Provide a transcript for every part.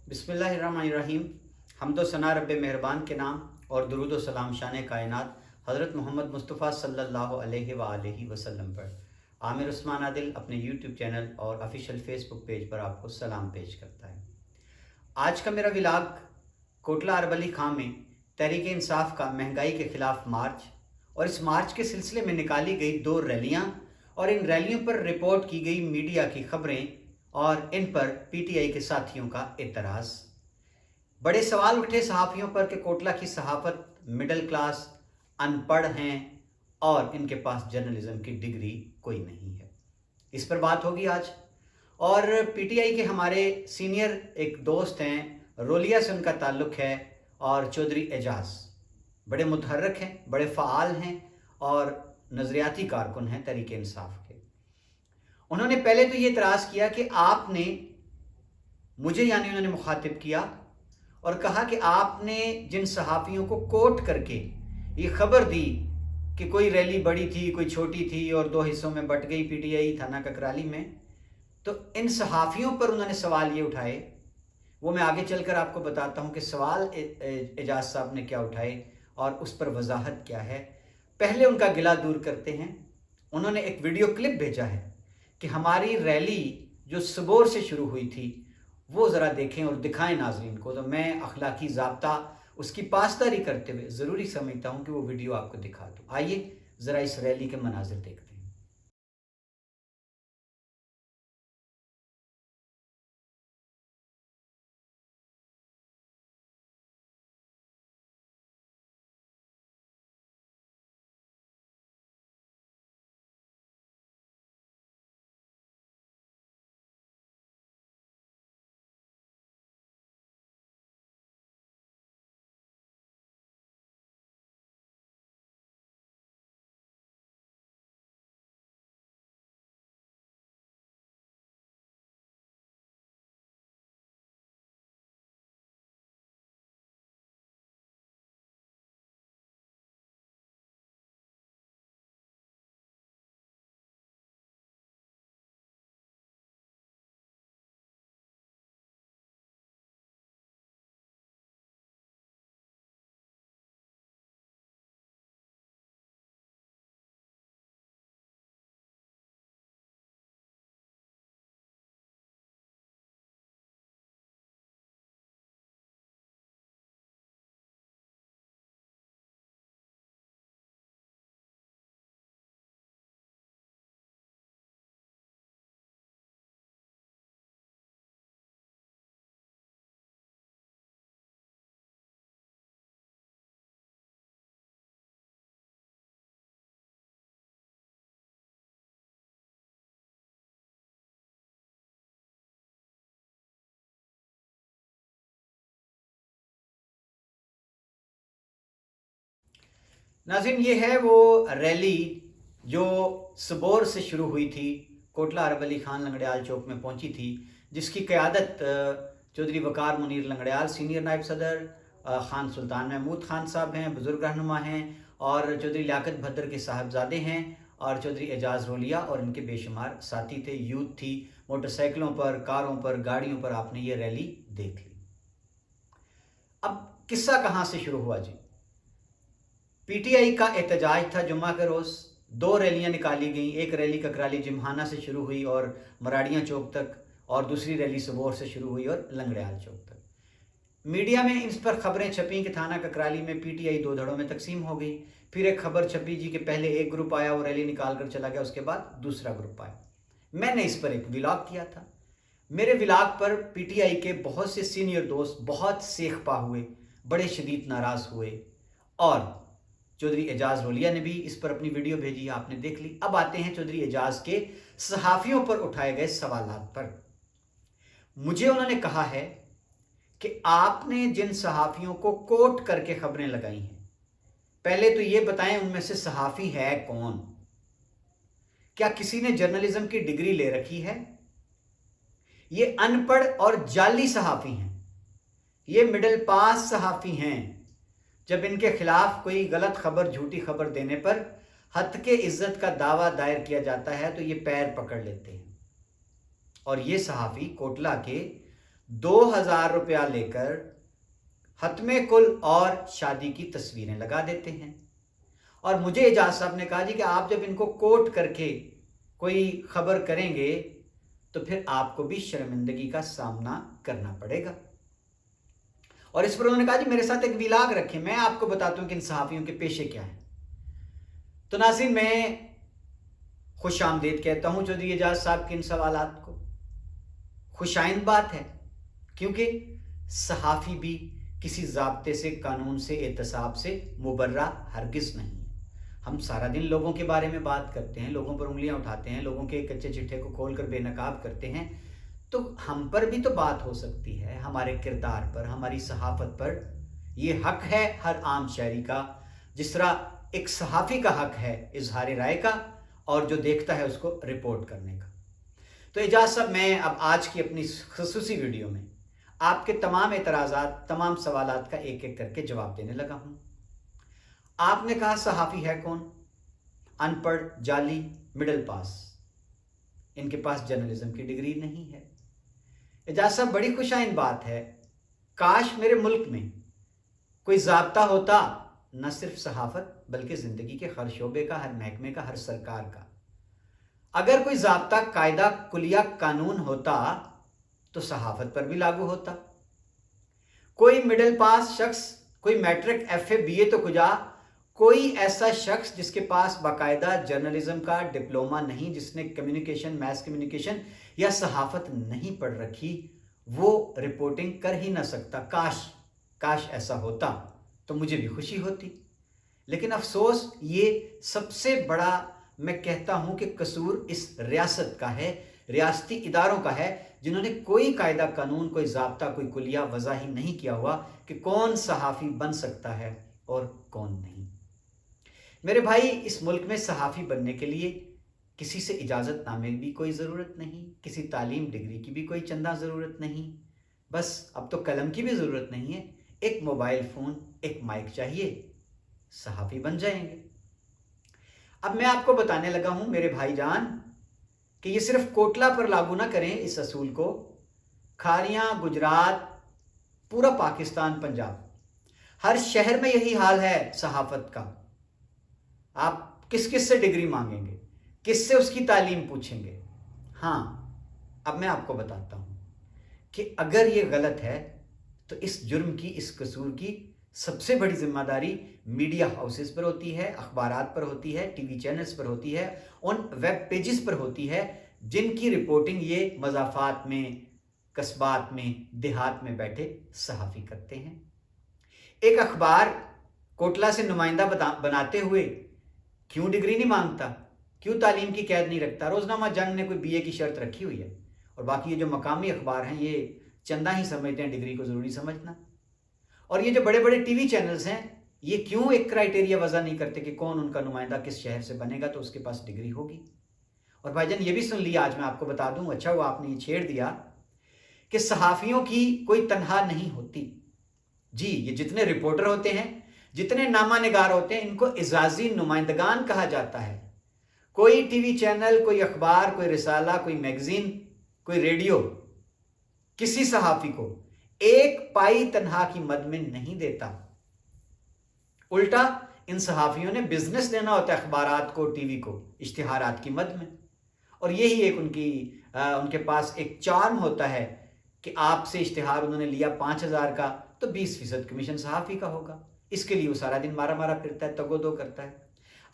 बिस्मिल्लाहिर्रहमानिर्रहीम। हम्दो सना रब मेहरबान के नाम और दुरूद व सलाम शान कायनात हज़रत मोहम्मद मुस्तफ़ा सल्लल्लाहु अलैहि वसल्लम पर। आमिर उस्मान आदिल अपने यूट्यूब चैनल और ऑफिशियल फेसबुक पेज पर आपको सलाम पेश करता है। आज का मेरा विलाग कोटला अरवली खां में तहरीक इंसाफ का महंगाई के ख़िलाफ़ मार्च और इस मार्च के सिलसिले में निकाली गई 2 रैलियाँ और इन रैलियों पर रिपोर्ट की गई मीडिया की खबरें और इन पर पीटीआई के साथियों का एतराज़। बड़े सवाल उठे सहाफ़ियों पर कि कोटला की सहाफ़त मिडिल क्लास, अनपढ़ हैं और इनके पास जर्नलिज्म की डिग्री कोई नहीं है। इस पर बात होगी आज। और पीटीआई के हमारे सीनियर एक दोस्त हैं, रोलिया से उनका ताल्लुक़ है, और चौधरी एजाज बड़े मुतहर्रिक हैं, बड़े फ़ाल हैं और नज़रियाती कारकुन हैं तहरीक इंसाफ के। उन्होंने पहले तो ये इतराज़ किया कि आपने मुझे, यानी उन्होंने मुखातिब किया और कहा कि आपने जिन सहाफ़ियों को कोट करके ये खबर दी कि कोई रैली बड़ी थी, कोई छोटी थी और 2 हिस्सों में बट गई पीटीआई थाना ककराली में, तो इन सहाफ़ियों पर उन्होंने सवाल ये उठाए। वो मैं आगे चलकर आपको बताता हूँ कि सवाल एजाज साहब ने क्या उठाए और उस पर वजाहत क्या है। पहले उनका गिला दूर करते हैं। उन्होंने एक वीडियो क्लिप भेजा है कि हमारी रैली जो सबोर से शुरू हुई थी वो ज़रा देखें और दिखाएं नाज़रीन को। तो मैं अखलाकी ज़ाब्ता उसकी पासदारी करते हुए ज़रूरी समझता हूँ कि वो वीडियो आपको दिखा दूँ। आइए ज़रा इस रैली के मनाज़िर देखते हैं। नाज़रीन, ये है वो रैली जो सबोर से शुरू हुई थी, कोटला अरवली खान लंगड़ियाल चौक में पहुंची थी, जिसकी क़यादत चौधरी वकार मुनीर लंगड़ियाल सीनियर नायब सदर, ख़ान सुल्तान महमूद ख़ान साहब हैं, बुज़ुर्ग रहनुमा हैं, और चौधरी लियाकत भद्र के साहबजादे हैं, और चौधरी एजाज रोलिया और इनके बेशुमार साथी थे। यूथ थी, मोटरसाइकिलों पर, कारों पर, गाड़ियों पर आपने ये रैली देख ली। अब किस्सा कहाँ से शुरू हुआ जी? पीटीआई का एहतजाज था जुम्मा के रोज़। 2 रैलियां निकाली गईं। एक रैली ककराली जिमहाना से शुरू हुई और मराड़ियाँ चौक तक, और दूसरी रैली सबोर से शुरू हुई और लंगड़ियाल चौक तक। मीडिया में इस पर खबरें छपी कि थाना ककराली में पीटीआई 2 धड़ों में तकसीम हो गई। फिर एक खबर छपी जी कि पहले एक ग्रुप आया, वो रैली निकाल कर चला गया, उसके बाद दूसरा ग्रुप आया। मैंने इस पर एक विलाग किया था। मेरे विलाग पर पीटीआई के बहुत से सीनियर दोस्त बहुत सेखपा हुए, बड़े शदीद नाराज़ हुए, और चौधरी एजाज रोलिया ने भी इस पर अपनी वीडियो भेजी, आपने देख ली। अब आते हैं चौधरी एजाज के सहाफ़ियों पर उठाए गए सवालात पर। मुझे उन्होंने कहा है कि आपने जिन सहाफ़ियों को कोट करके खबरें लगाई हैं, पहले तो ये बताएं उनमें से सहाफ़ी है कौन? क्या किसी ने जर्नलिज्म की डिग्री ले रखी है? ये अनपढ़ और जाली सहाफ़ी हैं, ये मिडिल पास सहाफ़ी हैं। जब इनके खिलाफ कोई गलत खबर, झूठी खबर देने पर हत्के इज्जत का दावा दायर किया जाता है तो ये पैर पकड़ लेते हैं। और ये सहाफ़ी कोटला के 2,000 रुपया लेकर खत्मे कुल और शादी की तस्वीरें लगा देते हैं। और मुझे एजाज साहब ने कहा जी कि आप जब इनको कोट करके कोई खबर करेंगे तो फिर आपको भी शर्मिंदगी का सामना करना पड़ेगा। और इस पर उन्होंने कहा जी मेरे साथ एक विलाग रखें, मैं आपको बताता हूं कि इन सहाफियों के पेशे क्या हैं। तो नाज़रीन, मैं खुश आमदीद कहता हूं चौधरी एजाज साहब के इन सवालात को। खुशाइंद बात है, क्योंकि सहाफ़ी भी किसी ज़ाब्ते से, कानून से, एहतसाब से मुबर्रा हरगिज़ नहीं है। हम सारा दिन लोगों के बारे में बात करते हैं, लोगों पर उंगलियां उठाते हैं, लोगों के कच्चे चिट्ठे को खोलकर बेनकाब करते हैं, तो हम पर भी तो बात हो सकती है, हमारे किरदार पर, हमारी सहाफ़त पर। ये हक है हर आम शहरी का, जिस तरह एक सहाफ़ी का हक है इजहार राय का और जो देखता है उसको रिपोर्ट करने का। तो एजाज साहब, मैं अब आज की अपनी ख़ुसूसी वीडियो में आपके तमाम एतराज़ात, तमाम सवालात का एक एक करके जवाब देने लगा हूँ। आपने कहा सहाफ़ी है कौन? अनपढ़, जाली, मिडिल पास, इनके पास जर्नलिज्म की डिग्री नहीं है। एजाज साहब, बड़ी खुशाइन बात है, काश मेरे मुल्क में कोई ज़ाब्ता होता, न सिर्फ सहाफ़त बल्कि ज़िंदगी के हर शोबे का, हर महकमे का, हर सरकार का। अगर कोई ज़ाब्ता, कायदा, कुलिया, कानून होता तो सहाफ़त पर भी लागू होता। कोई मिडिल पास शख्स, कोई मैट्रिक, FA, BA तो कुजा, कोई ऐसा शख्स जिसके पास बाकायदा जर्नलिज्म का डिप्लोमा नहीं, जिसने कम्युनिकेशन, मैस कम्युनिकेशन या सहाफ़त नहीं पढ़ रखी, वो रिपोर्टिंग कर ही ना सकता। काश ऐसा होता तो मुझे भी खुशी होती। लेकिन अफसोस, ये सबसे बड़ा मैं कहता हूं कि कसूर इस रियासत का है, रियासती इदारों का है, जिन्होंने कोई कायदा, कानून, कोई ज़ाब्ता, कोई कुलिया वज़ा ही नहीं किया हुआ कि कौन सहाफ़ी बन सकता है और कौन नहीं। मेरे भाई, इस मुल्क में सहाफ़ी बनने के लिए किसी से इजाज़तनामे की भी कोई ज़रूरत नहीं, किसी तालीम, डिग्री की भी कोई चंदा ज़रूरत नहीं, बस अब तो कलम की भी ज़रूरत नहीं है, एक मोबाइल फ़ोन, एक माइक चाहिए, सहाफ़ी बन जाएंगे। अब मैं आपको बताने लगा हूं मेरे भाईजान कि ये सिर्फ कोटला पर लागू ना करें इस असूल को। खारियां, गुजरात, पूरा पाकिस्तान, पंजाब, हर शहर में यही हाल है सहाफ़त का। आप किस किस से डिग्री मांगेंगे, किससे उसकी तालीम पूछेंगे? हाँ, अब मैं आपको बताता हूं कि अगर ये गलत है तो इस जुर्म की, इस कसूर की सबसे बड़ी जिम्मेदारी मीडिया हाउसेस पर होती है, अखबारात पर होती है, टीवी चैनल्स पर होती है, उन वेब पेजेस पर होती है जिनकी रिपोर्टिंग ये मज़ाफ़ात में, कस्बात में, देहात में बैठे सहाफ़ी करते हैं। एक अखबार कोटला से नुमाइंदा बनाते हुए क्यों डिग्री नहीं मांगता, क्यों तालीम की कैद नहीं रखता? रोज़नामा जंग ने कोई BA की शर्त रखी हुई है, और बाकी ये जो मकामी अखबार हैं ये चंदा ही समझते हैं डिग्री को ज़रूरी समझना। और ये जो बड़े बड़े टीवी चैनल्स हैं ये क्यों एक क्राइटेरिया वज़ा नहीं करते कि कौन उनका नुमाइंदा किस शहर से बनेगा तो उसके पास डिग्री होगी। और भाईजान, ये भी सुन लिया, आज मैं आपको बता दूं, अच्छा हुआ आपने ये छेड़ दिया कि सहाफ़ियों की कोई तनख्वाह नहीं होती। जी, ये जितने रिपोर्टर होते हैं, जितने नामानिगार होते हैं, इनको इजाज़ी नुमाइंदगान कहा जाता है। कोई टीवी चैनल, कोई अखबार, कोई रिसाला, कोई मैगजीन, कोई रेडियो किसी सहाफ़ी को एक पाई तनख्वाह की मद में नहीं देता। उल्टा इन सहाफ़ियों ने बिजनेस देना होता है अखबारात को, टीवी को, इश्तिहारात की मद में। और यही एक उनके पास एक चार्म होता है कि आपसे इश्तिहार उन्होंने लिया 5,000 का तो 20% कमीशन सहाफ़ी का होगा। इसके लिए वो सारा दिन मारा मारा फिरता है, तगोदो करता है।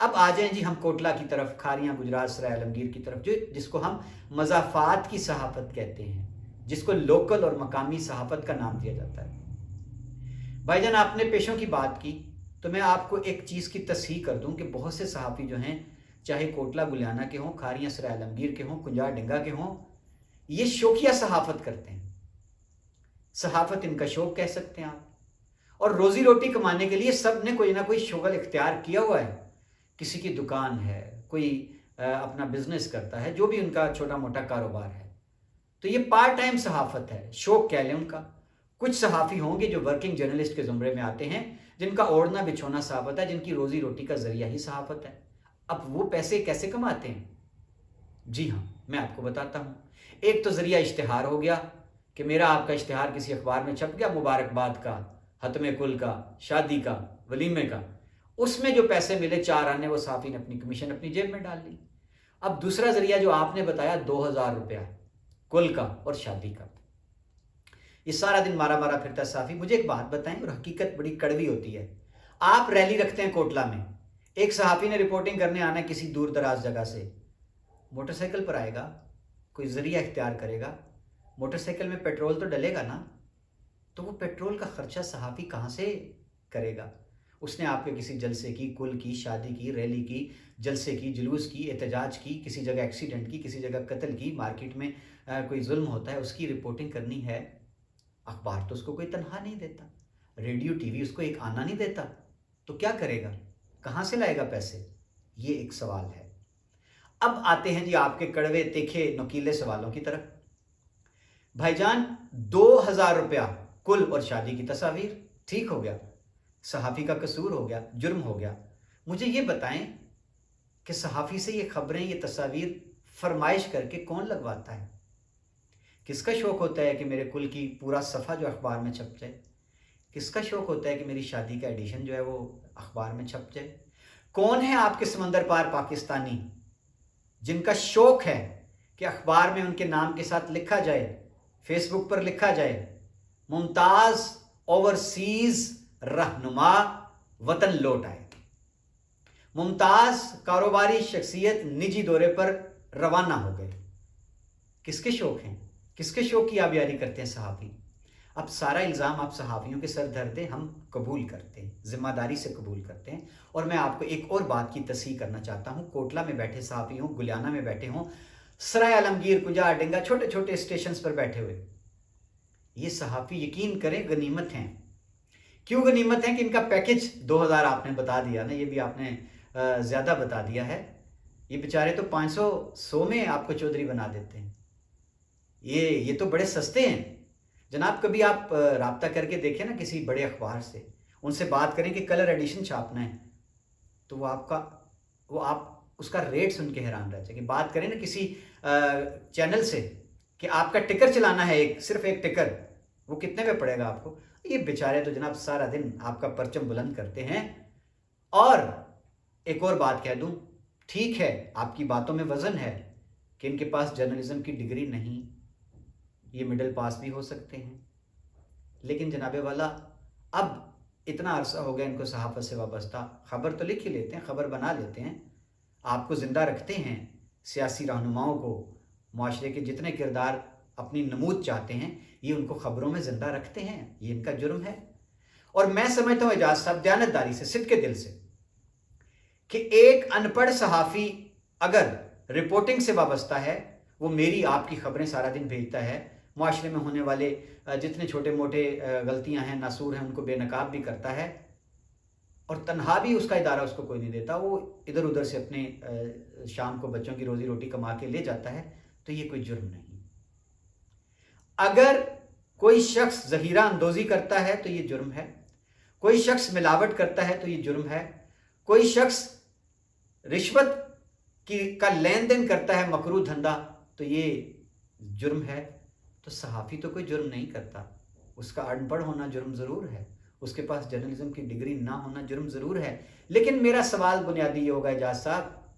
अब आ जाएं जी हम कोटला की तरफ, खारियां, गुजरात, सराय आलमगीर की तरफ, जिसको हम मज़ाफ़ात की सहाफ़त कहते हैं, जिसको लोकल और मकामी सहाफ़त का नाम दिया जाता है। भाईजान, आपने पेशों की बात की तो मैं आपको एक चीज़ की तस्हीह कर दूं कि बहुत से सहाफ़ी जो हैं, चाहे कोटला गुलियाना के हों, खारियां, सराय आलमगीर के हों, कुंजार डिंगा के हों, ये शौकिया सहाफ़त करते हैं। सहाफ़त इनका शौक कह सकते हैं आप। और रोज़ी रोटी कमाने के लिए सब ने कोई ना कोई शुगल इख्तियार किया हुआ है। किसी की दुकान है, कोई अपना बिजनेस करता है, जो भी उनका छोटा मोटा कारोबार है, तो ये पार्ट टाइम सहाफ़त है, शौक कह लें उनका। कुछ सहाफ़ी होंगे जो वर्किंग जर्नलिस्ट के ज़ुमरे में आते हैं, जिनका ओढ़ना बिछोना सहाफ़त है, जिनकी रोज़ी रोटी का ज़रिया ही सहाफ़त है। अब वो पैसे कैसे कमाते हैं? जी हाँ, मैं आपको बताता हूँ। एक तो ज़रिया इश्तिहार हो गया, कि मेरा आपका इश्तिहार किसी अखबार में छप गया, मुबारकबाद का, हतमे कुल का, शादी का, वलीमे का, उसमें जो पैसे मिले 4 आने वो सहाफ़ी ने अपनी कमीशन अपनी जेब में डाल ली। अब दूसरा जरिया जो आपने बताया 2000 रुपया कुल का और शादी का, ये सारा दिन मारा मारा फिरता सहाफ़ी। मुझे एक बात बताएं, और हकीकत बड़ी कड़वी होती है। आप रैली रखते हैं कोटला में, एक सहाफ़ी ने रिपोर्टिंग करने आना है किसी दूर दराज जगह से, मोटरसाइकिल पर आएगा, कोई जरिया इख्तियार करेगा, मोटरसाइकिल में पेट्रोल तो डलेगा ना, तो वो पेट्रोल का खर्चा सहाफ़ी कहाँ से करेगा? उसने आपके किसी जलसे की, कुल की, शादी की, रैली की, जलसे की, जुलूस की, एहतजाज की, किसी जगह एक्सीडेंट की, किसी जगह कत्ल की, मार्केट में कोई जुल्म होता है, उसकी रिपोर्टिंग करनी है। अखबार तो उसको कोई तनख्वाह नहीं देता, रेडियो टीवी उसको एक आना नहीं देता, तो क्या करेगा? कहाँ से लाएगा पैसे? ये एक सवाल है। अब आते हैं जी आपके कड़वे तीखे नुकीले सवालों की तरफ। भाईजान 2000 रुपया कुल और शादी की तस्वीर, ठीक हो गया, सहाफ़ी का कसूर हो गया, जुर्म हो गया। मुझे ये बताएं कि सहाफ़ी से ये खबरें, ये तस्वीर फरमाइश करके कौन लगवाता है? किसका शौक़ होता है कि मेरे कुल की पूरा सफ़ा जो अखबार में छप जाए? किसका शौक़ होता है कि मेरी शादी का एडिशन जो है वो अखबार में छप जाए? कौन है आपके समंदर पार पाकिस्तानी जिनका शौक़ है कि अखबार में उनके नाम के साथ लिखा जाए, फेसबुक पर लिखा जाए, मुमताज़ ओवरसीज़ रहनुमा वतन लौट आए, मुमताज़ कारोबारी शख्सियत निजी दौरे पर रवाना हो गए? किसके शौक़ हैं? किसके शौक़ की आबियारी करते हैं सहाफ़ी? अब सारा इल्ज़ाम आप सहाफ़ियों के सर धर दें, हम कबूल करते हैं, ज़िम्मेदारी से कबूल करते हैं। और मैं आपको एक और बात की तस्हीह करना चाहता हूँ। कोटला में बैठे सहाफ़ी हों, गुलियाना में बैठे हों, सराय आलमगीर, कुंजा, अडिंगा, छोटे छोटे स्टेशन पर बैठे हुए, ये सहाफ़ी यकीन करें गनीमत हैं। क्यों गनीमत हैं? कि इनका पैकेज 2000 आपने बता दिया ना, ये भी आपने ज़्यादा बता दिया है। ये बेचारे तो 500 में आपको चौधरी बना देते हैं। ये तो बड़े सस्ते हैं जनाब। कभी आप राब्ता करके देखें ना किसी बड़े अखबार से, उनसे बात करें कि कलर एडिशन छापना है, तो वो आप उसका रेट सुन के हैरान रह जाएंगे। बात करें ना किसी चैनल से कि आपका टिकर चलाना है, सिर्फ एक टिकर, वो कितने में पड़ेगा आपको? ये बेचारे तो जनाब सारा दिन आपका परचम बुलंद करते हैं। और एक और बात कह दूं, ठीक है आपकी बातों में वजन है कि इनके पास जर्नलिज्म की डिग्री नहीं, ये मिडिल पास भी हो सकते हैं, लेकिन जनाबे वाला अब इतना अरसा हो गया इनको सहाफ़त से वाबस्ता, खबर तो लिख ही लेते हैं, खबर बना लेते हैं, आपको ज़िंदा रखते हैं, सियासी रहनुमाओं को, माशरे के जितने किरदार अपनी नमूद चाहते हैं, ये उनको ख़बरों में ज़िंदा रखते हैं। ये इनका जुर्म है। और मैं समझता हूँ एजाज साहब दयानतदारी से, सिद्क़ के दिल से, कि एक अनपढ़ सहाफ़ी अगर रिपोर्टिंग से वाबस्ता है, वो मेरी आपकी खबरें सारा दिन भेजता है, माशरे में होने वाले जितने छोटे मोटे गलतियां हैं, नासूर हैं, उनको बेनकाब भी करता है, और तनहा भी उसका इदारा उसको कोई नहीं देता, वो इधर उधर से अपने शाम को बच्चों की रोज़ी रोटी कमा के ले जाता है, तो ये कोई जुर्म नहीं। अगर कोई शख्स ज़हीरा अंदोज़ी करता है तो ये जुर्म है, कोई शख्स मिलावट करता है तो ये जुर्म है, कोई शख्स रिश्वत का लेन देन करता है, मकरूह धंधा, तो ये जुर्म है। तो सहाफ़ी तो कोई जुर्म नहीं करता, उसका अनपढ़ होना जुर्म ज़रूर है, उसके पास जर्नलिज्म की डिग्री ना होना जुर्म ज़रूर है। लेकिन मेरा सवाल बुनियादी ये होगा एजाज साहब,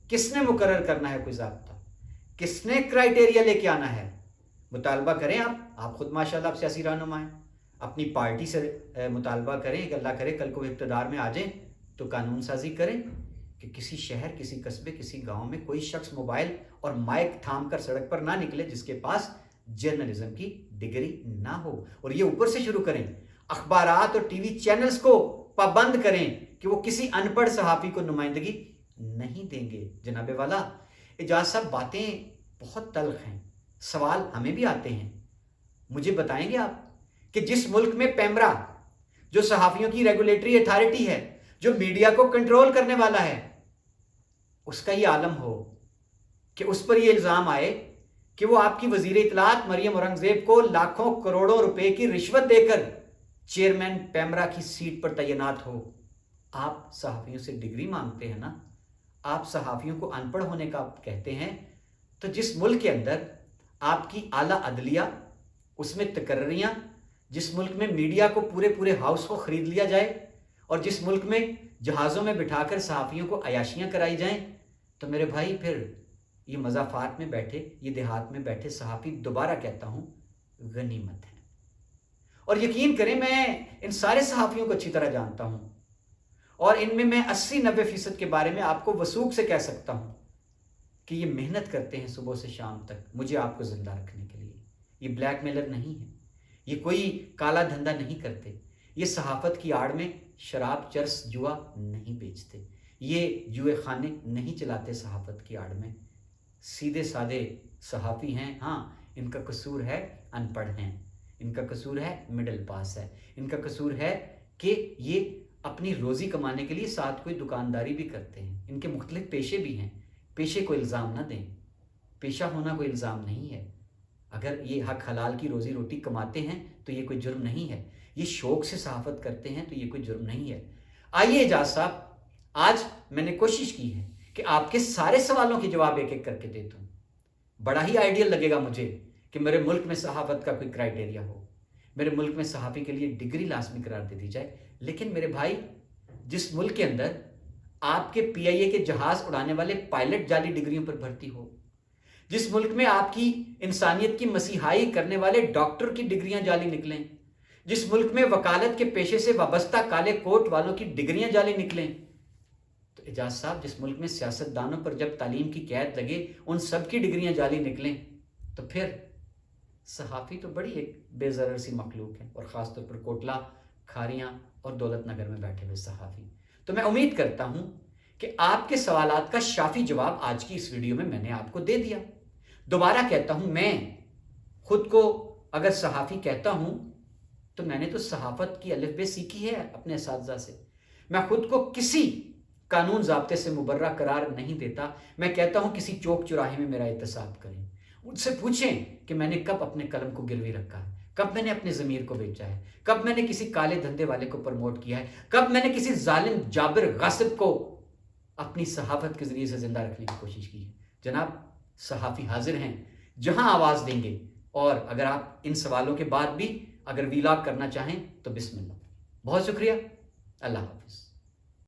किसने मुकर्रर करना है कोई ज़ाब्ता? किसने क्राइटेरिया लेके आना है? मुतालबा करें आप खुद माशाल्लाह आप सियासी रहनुमा हैं, अपनी पार्टी से मुतालबा करें कि अल्लाह करे कल को इक़्तिदार में आ जाएं तो कानून साजी करें कि किसी शहर, किसी कस्बे, किसी गांव में कोई शख्स मोबाइल और माइक थाम कर सड़क पर ना निकले जिसके पास जर्नलिज्म की डिग्री ना हो। और ये ऊपर से शुरू करें, अखबारात और टीवी चैनल्स को पाबंद करें कि वो किसी अनपढ़ सहाफ़ी को नुमाइंदगी नहीं देंगे। जनाबे वाला एजाज साहब बातें बहुत तल्ख हैं, सवाल हमें भी आते हैं। मुझे बताएंगे आप कि जिस मुल्क में पैमरा, जो सहाफ़ियों की रेगुलेटरी अथॉरिटी है, जो मीडिया को कंट्रोल करने वाला है, उसका ये आलम हो कि उस पर ये इल्ज़ाम आए कि वो आपकी वज़ीर इत्तलात मरियम औरंगज़ेब को लाखों करोड़ों रुपए की रिश्वत देकर चेयरमैन पैमरा की सीट पर तैनात हो। आप सहाफ़ियों से डिग्री मांगते हैं ना, आप सहाफ़ियों को अनपढ़ होने का कहते हैं, तो जिस मुल्क के अंदर आपकी आला अदलिया, اس میں تقرریاں، جس ملک میں میڈیا کو پورے ہاؤس کو خرید لیا جائے اور جس ملک میں جہازوں میں بٹھا کر صحافیوں کو عیاشیاں کرائی جائیں، تو میرے بھائی پھر یہ مضافات میں بیٹھے، یہ دیہات میں بیٹھے صحافی، دوبارہ کہتا ہوں، غنیمت ہے۔ اور یقین کریں میں ان سارے صحافیوں کو اچھی طرح جانتا ہوں، اور ان میں 80-90% کے بارے میں آپ کو وثوق سے کہہ سکتا ہوں کہ یہ محنت کرتے ہیں صبح سے شام تک مجھے آپ کو زندہ رکھنے کے لیے۔ یہ بلیک میلر نہیں ہے، یہ کوئی کالا دھندا نہیں کرتے، یہ صحافت کی آڑ میں شراب، چرس، جوا نہیں بیچتے، یہ جوئے خانے نہیں چلاتے صحافت کی آڑ میں۔ سیدھے سادے صحافی ہیں۔ ہاں، ان کا قصور ہے ان پڑھ ہیں، ان کا قصور ہے مڈل پاس ہے، ان کا قصور ہے کہ یہ اپنی روزی کمانے کے لیے ساتھ کوئی دکانداری بھی کرتے ہیں، ان کے مختلف پیشے بھی ہیں۔ پیشے کو الزام نہ دیں، پیشہ ہونا کوئی الزام نہیں ہے۔ اگر یہ حق حلال کی روزی روٹی کماتے ہیں تو یہ کوئی جرم نہیں ہے، یہ شوق سے صحافت کرتے ہیں تو یہ کوئی جرم نہیں ہے۔ آئیے اعجاز صاحب، آج میں نے کوشش کی ہے کہ آپ کے سارے سوالوں کے جواب ایک ایک کر کے دیتا ہوں۔ بڑا ہی آئیڈیل لگے گا مجھے کہ میرے ملک میں صحافت کا کوئی کرائیٹیریا ہو، میرے ملک میں صحافی کے لیے ڈگری لازمی قرار دے دی جائے۔ لیکن میرے بھائی، جس ملک کے اندر آپ کے پی آئی اے کے جہاز اڑانے والے پائلٹ جعلی ڈگریوں پر بھرتی ہو، جس ملک میں آپ کی انسانیت کی مسیحائی کرنے والے ڈاکٹر کی ڈگریاں جعلی نکلیں، جس ملک میں وکالت کے پیشے سے وابستہ کالے کوٹ والوں کی ڈگریاں جعلی نکلیں، تو اعجاز صاحب جس ملک میں سیاستدانوں پر جب تعلیم کی قید لگے ان سب کی ڈگریاں جعلی نکلیں، تو پھر صحافی تو بڑی ایک بے ضرر سی مخلوق ہے، اور خاص طور پر کوٹلہ، کھاریاں اور دولت نگر میں بیٹھے ہوئے صحافی۔ تو میں امید کرتا ہوں کہ آپ کے سوالات کا شافی جواب آج کی اس ویڈیو میں نے آپ کو دے دیا۔ دوبارہ کہتا ہوں، میں خود کو اگر صحافی کہتا ہوں تو میں نے تو صحافت کی الف بے سیکھی ہے اپنے اساتذہ سے۔ میں خود کو کسی قانون ضابطے سے مبرہ قرار نہیں دیتا۔ میں کہتا ہوں کسی چوک چوراہے میں میرا احتساب کریں، ان سے پوچھیں کہ میں نے کب اپنے قلم کو گروی رکھا ہے، کب میں نے اپنے ضمیر کو بیچا ہے، کب میں نے کسی کالے دھندے والے کو پروموٹ کیا ہے، کب میں نے کسی ظالم جابر غاصب کو اپنی صحافت کے ذریعے سے زندہ رکھنے کی کوشش کی ہے۔ جناب، صحافی حاضر ہیں، جہاں آواز دیں گے۔ اور اگر آپ ان سوالوں کے بعد بھی اگر ویلاگ کرنا چاہیں تو بسم اللہ۔ بہت شکریہ، اللہ حافظ۔